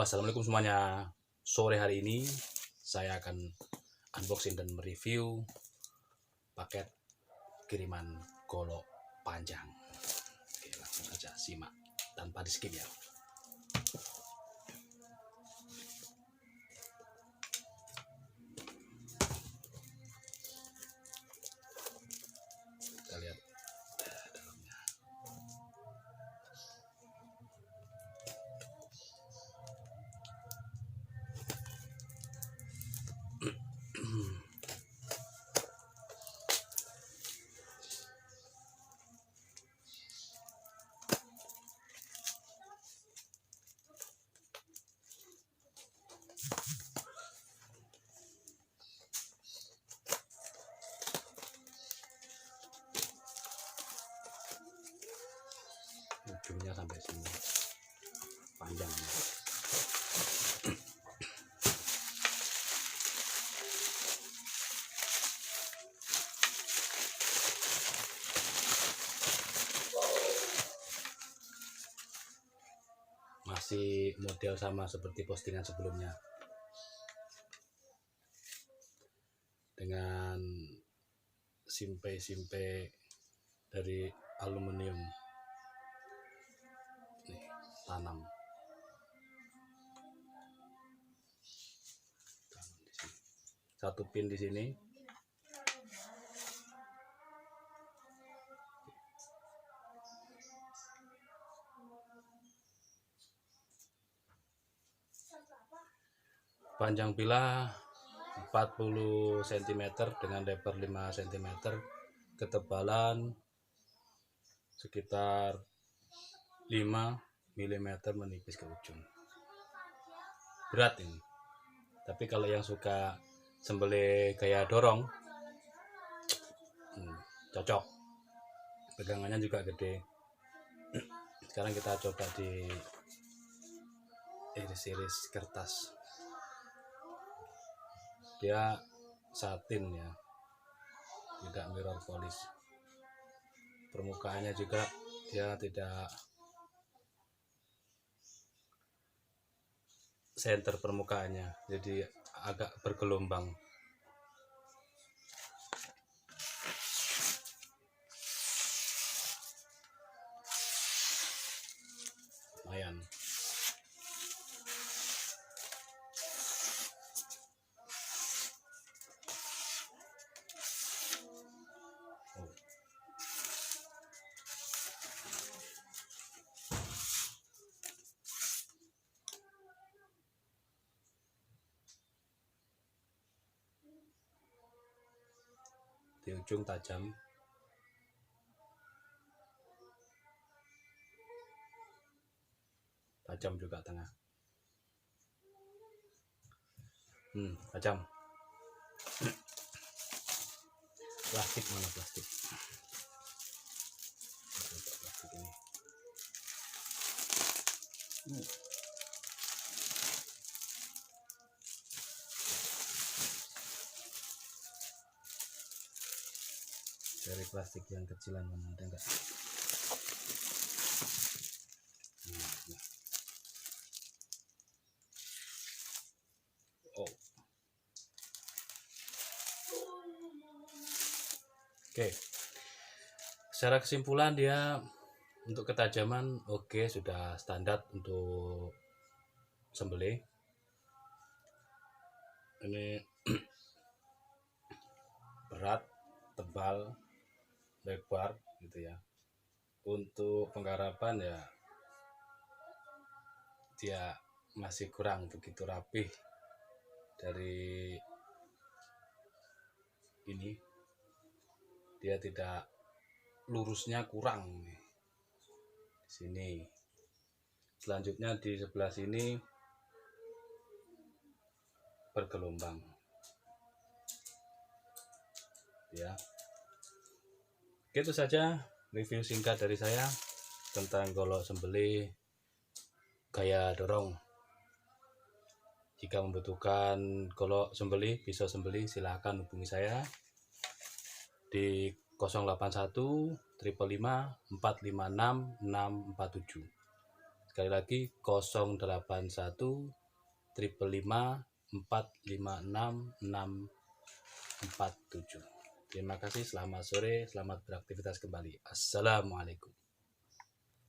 Assalamualaikum semuanya. Sore hari ini saya akan unboxing dan mereview paket kiriman golok panjang. Oke, langsung saja simak tanpa di skip ya. Kita lihat dalamnya. Ujungnya sampai sini panjangnya. Masih model sama seperti postingan sebelumnya, dengan simpe-simpe dari aluminium nih, tanam di sini. Satu pin di sini, panjang pila 40 cm dengan lebar 5 cm, ketebalan sekitar 5 mm menipis ke ujung. Berat ini, tapi kalau yang suka sembelih gaya dorong cocok. Pegangannya juga gede. Sekarang kita coba di iris-iris kertas. Dia satin ya, tidak mirror polish. Permukaannya juga dia tidak center permukaannya, jadi agak bergelombang. Lumayan. Di ujung tajam, juga tengah. Tajam. Plastik, mana plastik? Plastik ini. Dari plastik yang kecilan mana, ada enggak? Oh. Oke. Secara kesimpulan dia untuk ketajaman oke, sudah standar untuk sembelih. Ini berat, tebal, lebar gitu ya. Untuk penggarapan ya dia masih kurang begitu rapih. Dari ini dia tidak lurusnya, kurang nih di sini. Selanjutnya di sebelah sini bergelombang ya. Itu saja review singkat dari saya tentang golok sembelih gaya dorong. Jika membutuhkan golok sembelih, pisau sembelih, silahkan hubungi saya di 081 555 456 647. Sekali lagi 081 555 456 647. Terima kasih, selamat sore, selamat beraktivitas kembali. Assalamualaikum.